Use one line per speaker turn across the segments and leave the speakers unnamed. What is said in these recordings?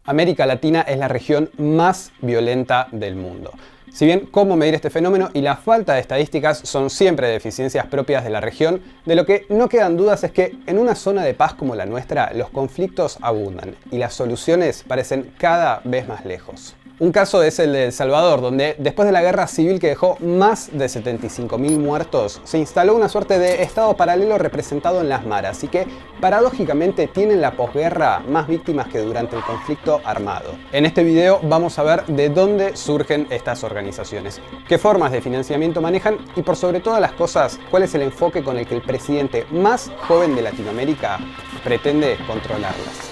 América Latina es la región más violenta del mundo. Si bien cómo medir este fenómeno y la falta de estadísticas son siempre deficiencias propias de la región, de lo que no quedan dudas es que en una zona de paz como la nuestra, los conflictos abundan y las soluciones parecen cada vez más lejos. Un caso es el de El Salvador, donde después de la guerra civil que dejó más de 75.000 muertos, se instaló una suerte de estado paralelo representado en las maras y que paradójicamente tienen la posguerra más víctimas que durante el conflicto armado. En este video vamos a ver de dónde surgen estas organizaciones, qué formas de financiamiento manejan y por sobre todas las cosas, cuál es el enfoque con el que el presidente más joven de Latinoamérica pretende controlarlas.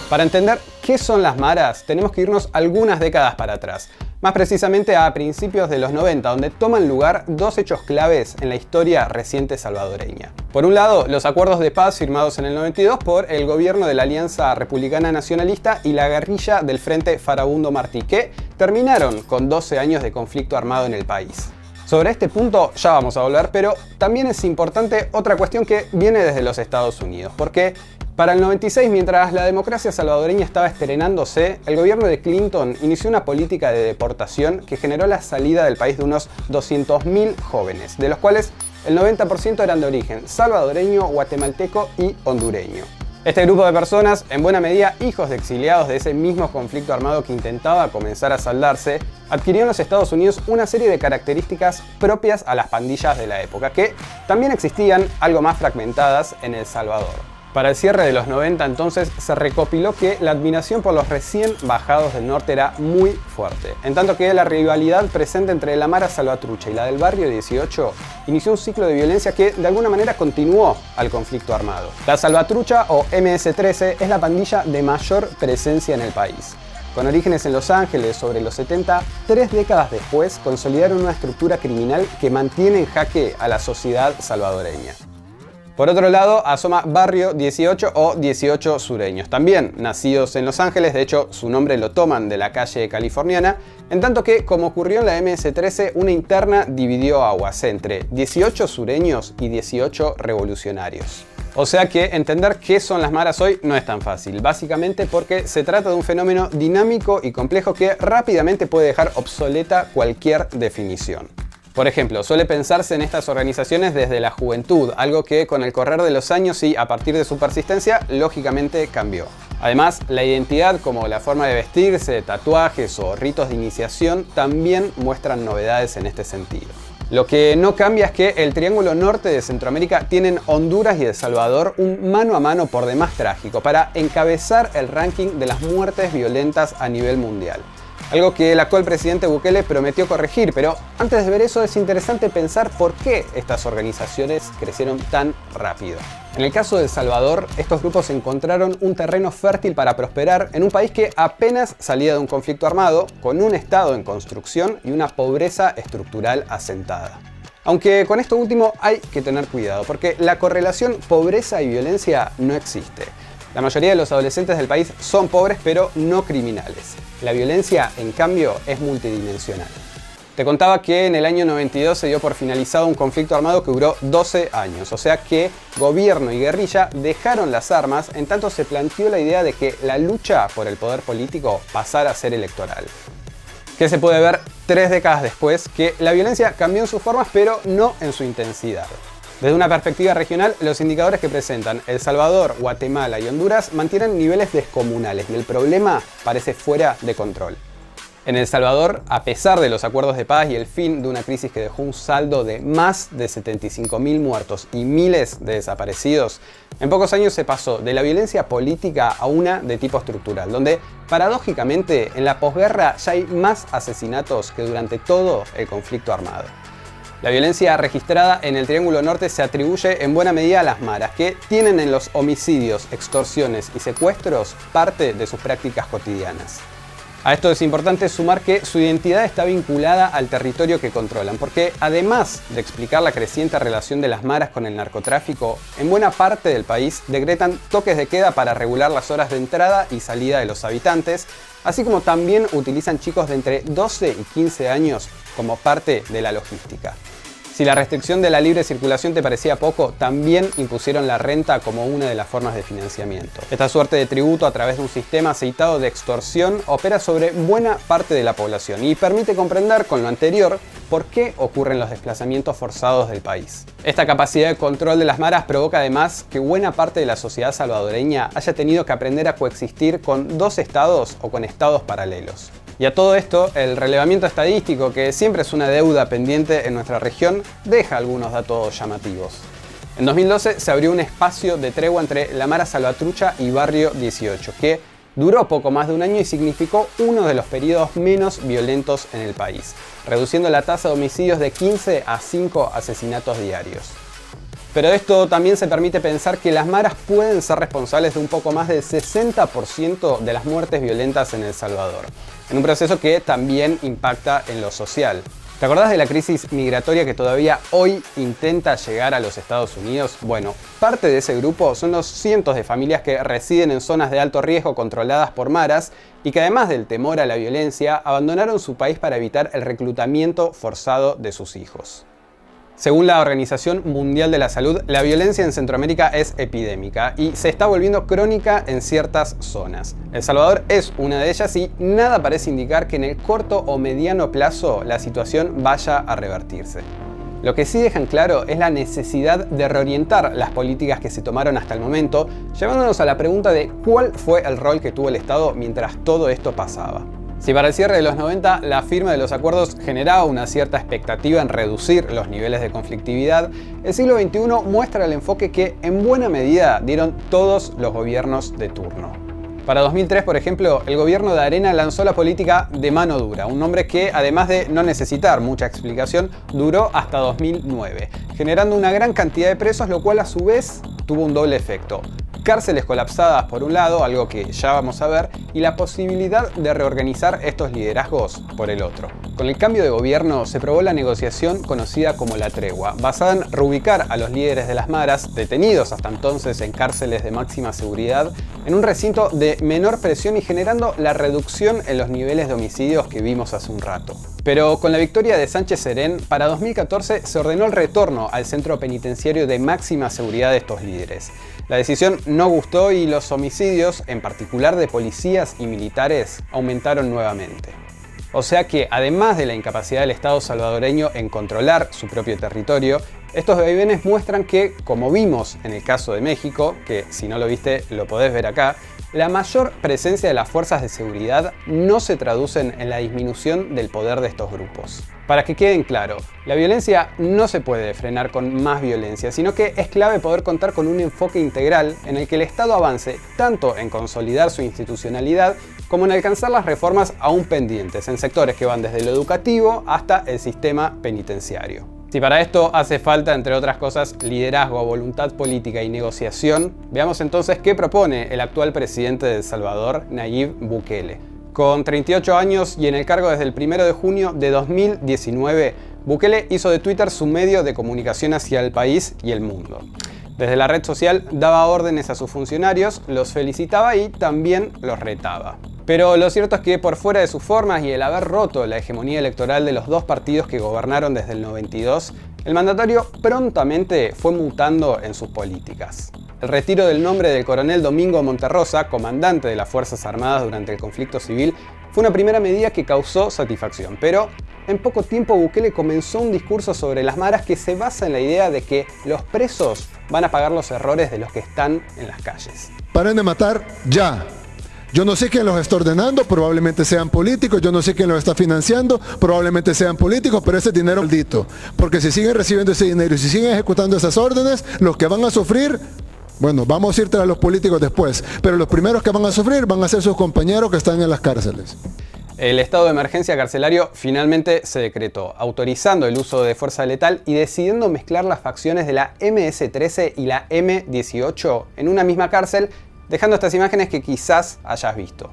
Para entender qué son las maras, tenemos que irnos algunas décadas para atrás, más precisamente a principios de los 90, donde toman lugar dos hechos claves en la historia reciente salvadoreña. Por un lado, los acuerdos de paz firmados en el 92 por el gobierno de la Alianza Republicana Nacionalista y la guerrilla del Frente Farabundo Martí, que terminaron con 12 años de conflicto armado en el país. Sobre este punto ya vamos a volver, pero también es importante otra cuestión que viene desde los Estados Unidos, porque para el 96, mientras la democracia salvadoreña estaba estrenándose, el gobierno de Clinton inició una política de deportación que generó la salida del país de unos 200.000 jóvenes, de los cuales el 90% eran de origen salvadoreño, guatemalteco y hondureño. Este grupo de personas, en buena medida hijos de exiliados de ese mismo conflicto armado que intentaba comenzar a saldarse, adquirió en los Estados Unidos una serie de características propias a las pandillas de la época, que también existían, algo más fragmentadas, en El Salvador. Para el cierre de los 90 entonces se recopiló que la admiración por los recién bajados del norte era muy fuerte, en tanto que la rivalidad presente entre la Mara Salvatrucha y la del Barrio 18 inició un ciclo de violencia que de alguna manera continuó al conflicto armado. La Salvatrucha o MS-13 es la pandilla de mayor presencia en el país. Con orígenes en Los Ángeles sobre los 70, 3 décadas después consolidaron una estructura criminal que mantiene en jaque a la sociedad salvadoreña. Por otro lado, asoma Barrio 18 o 18 sureños, también nacidos en Los Ángeles, de hecho su nombre lo toman de la calle californiana, en tanto que, como ocurrió en la MS-13, una interna dividió aguas entre 18 sureños y 18 revolucionarios. O sea que entender qué son las maras hoy no es tan fácil, básicamente porque se trata de un fenómeno dinámico y complejo que rápidamente puede dejar obsoleta cualquier definición. Por ejemplo, suele pensarse en estas organizaciones desde la juventud, algo que con el correr de los años y a partir de su persistencia, lógicamente cambió. Además, la identidad como la forma de vestirse, tatuajes o ritos de iniciación también muestran novedades en este sentido. Lo que no cambia es que el Triángulo Norte de Centroamérica tienen Honduras y El Salvador un mano a mano por demás trágico para encabezar el ranking de las muertes violentas a nivel mundial. Algo que el actual presidente Bukele prometió corregir, pero antes de ver eso es interesante pensar por qué estas organizaciones crecieron tan rápido. En el caso de El Salvador, estos grupos encontraron un terreno fértil para prosperar en un país que apenas salía de un conflicto armado, con un estado en construcción y una pobreza estructural asentada. Aunque con esto último hay que tener cuidado, porque la correlación pobreza y violencia no existe. La mayoría de los adolescentes del país son pobres pero no criminales. La violencia, en cambio, es multidimensional. Te contaba que en el año 92 se dio por finalizado un conflicto armado que duró 12 años, o sea que gobierno y guerrilla dejaron las armas en tanto se planteó la idea de que la lucha por el poder político pasara a ser electoral. Que se puede ver 3 décadas después que la violencia cambió en sus formas pero no en su intensidad. Desde una perspectiva regional, los indicadores que presentan El Salvador, Guatemala y Honduras mantienen niveles descomunales y el problema parece fuera de control. En El Salvador, a pesar de los acuerdos de paz y el fin de una crisis que dejó un saldo de más de 75.000 muertos y miles de desaparecidos, en pocos años se pasó de la violencia política a una de tipo estructural, donde paradójicamente en la posguerra ya hay más asesinatos que durante todo el conflicto armado. La violencia registrada en el Triángulo Norte se atribuye en buena medida a las maras, que tienen en los homicidios, extorsiones y secuestros parte de sus prácticas cotidianas. A esto es importante sumar que su identidad está vinculada al territorio que controlan, porque además de explicar la creciente relación de las maras con el narcotráfico, en buena parte del país decretan toques de queda para regular las horas de entrada y salida de los habitantes, así como también utilizan chicos de entre 12 y 15 años como parte de la logística. Si la restricción de la libre circulación te parecía poco, también impusieron la renta como una de las formas de financiamiento. Esta suerte de tributo a través de un sistema aceitado de extorsión opera sobre buena parte de la población y permite comprender con lo anterior por qué ocurren los desplazamientos forzados del país. Esta capacidad de control de las maras provoca además que buena parte de la sociedad salvadoreña haya tenido que aprender a coexistir con dos estados o con estados paralelos. Y a todo esto, el relevamiento estadístico, que siempre es una deuda pendiente en nuestra región, deja algunos datos llamativos. En 2012 se abrió un espacio de tregua entre la Mara Salvatrucha y Barrio 18, que duró poco más de un año y significó uno de los periodos menos violentos en el país, reduciendo la tasa de homicidios de 15 a 5 asesinatos diarios. Pero esto también se permite pensar que las maras pueden ser responsables de un poco más del 60% de las muertes violentas en El Salvador, en un proceso que también impacta en lo social. ¿Te acordás de la crisis migratoria que todavía hoy intenta llegar a los Estados Unidos? Bueno, parte de ese grupo son los cientos de familias que residen en zonas de alto riesgo controladas por maras y que además del temor a la violencia, abandonaron su país para evitar el reclutamiento forzado de sus hijos. Según la Organización Mundial de la Salud, la violencia en Centroamérica es epidémica y se está volviendo crónica en ciertas zonas. El Salvador es una de ellas y nada parece indicar que en el corto o mediano plazo la situación vaya a revertirse. Lo que sí dejan claro es la necesidad de reorientar las políticas que se tomaron hasta el momento, llevándonos a la pregunta de cuál fue el rol que tuvo el Estado mientras todo esto pasaba. Si para el cierre de los 90 la firma de los acuerdos generaba una cierta expectativa en reducir los niveles de conflictividad, el siglo XXI muestra el enfoque que en buena medida dieron todos los gobiernos de turno. Para 2003, por ejemplo, el gobierno de Arena lanzó la política de mano dura, un nombre que, además de no necesitar mucha explicación, duró hasta 2009, generando una gran cantidad de presos, lo cual a su vez tuvo un doble efecto. Cárceles colapsadas por un lado, algo que ya vamos a ver, y la posibilidad de reorganizar estos liderazgos por el otro. Con el cambio de gobierno se probó la negociación conocida como la tregua, basada en reubicar a los líderes de las maras, detenidos hasta entonces en cárceles de máxima seguridad, en un recinto de menor presión y generando la reducción en los niveles de homicidios que vimos hace un rato. Pero con la victoria de Sánchez Serén, para 2014 se ordenó el retorno al centro penitenciario de máxima seguridad de estos líderes. La decisión no gustó y los homicidios, en particular de policías y militares, aumentaron nuevamente. O sea que, además de la incapacidad del Estado salvadoreño en controlar su propio territorio, estos vaivenes muestran que, como vimos en el caso de México, que si no lo viste lo podés ver acá, la mayor presencia de las fuerzas de seguridad no se traducen en la disminución del poder de estos grupos. Para que queden claro, la violencia no se puede frenar con más violencia, sino que es clave poder contar con un enfoque integral en el que el Estado avance tanto en consolidar su institucionalidad como en alcanzar las reformas aún pendientes en sectores que van desde lo educativo hasta el sistema penitenciario. Si para esto hace falta, entre otras cosas, liderazgo, voluntad política y negociación, veamos entonces qué propone el actual presidente de El Salvador, Nayib Bukele. Con 38 años y en el cargo desde el 1 de junio de 2019, Bukele hizo de Twitter su medio de comunicación hacia el país y el mundo. Desde la red social daba órdenes a sus funcionarios, los felicitaba y también los retaba. Pero lo cierto es que por fuera de sus formas y el haber roto la hegemonía electoral de los dos partidos que gobernaron desde el 92, el mandatario prontamente fue mutando en sus políticas. El retiro del nombre del coronel Domingo Monterrosa, comandante de las Fuerzas Armadas durante el conflicto civil, fue una primera medida que causó satisfacción, pero en poco tiempo Bukele comenzó un discurso sobre las maras que se basa en la idea de que los presos van a pagar los errores de los que están en las calles.
Paren de matar ya. Yo no sé quién los está ordenando, probablemente sean políticos, yo no sé quién los está financiando, probablemente sean políticos, pero ese dinero es maldito. Porque si siguen recibiendo ese dinero y si siguen ejecutando esas órdenes, los que van a sufrir, bueno, vamos a ir tras los políticos después, pero los primeros que van a sufrir van a ser sus compañeros que están en las cárceles.
El estado de emergencia carcelario finalmente se decretó, autorizando el uso de fuerza letal y decidiendo mezclar las facciones de la MS-13 y la M-18 en una misma cárcel, dejando estas imágenes que quizás hayas visto.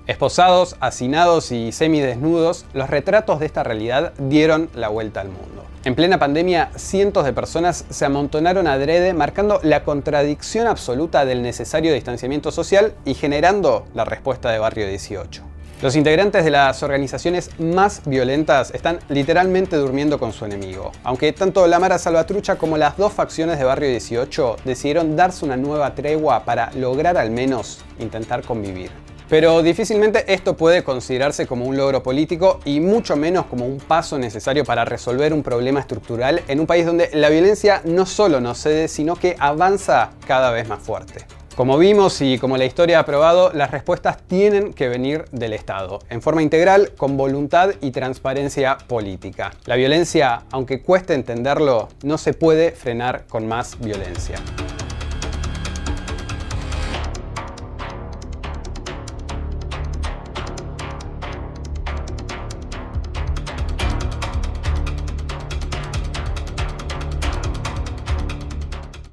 Esposados, hacinados y semidesnudos, los retratos de esta realidad dieron la vuelta al mundo. En plena pandemia, cientos de personas se amontonaron adrede, marcando la contradicción absoluta del necesario distanciamiento social y generando la respuesta de Barrio 18. Los integrantes de las organizaciones más violentas están literalmente durmiendo con su enemigo, aunque tanto la Mara Salvatrucha como las dos facciones de Barrio 18 decidieron darse una nueva tregua para lograr al menos intentar convivir. Pero difícilmente esto puede considerarse como un logro político y mucho menos como un paso necesario para resolver un problema estructural en un país donde la violencia no solo no cede, sino que avanza cada vez más fuerte. Como vimos y como la historia ha probado, las respuestas tienen que venir del Estado, en forma integral, con voluntad y transparencia política. La violencia, aunque cueste entenderlo, no se puede frenar con más violencia.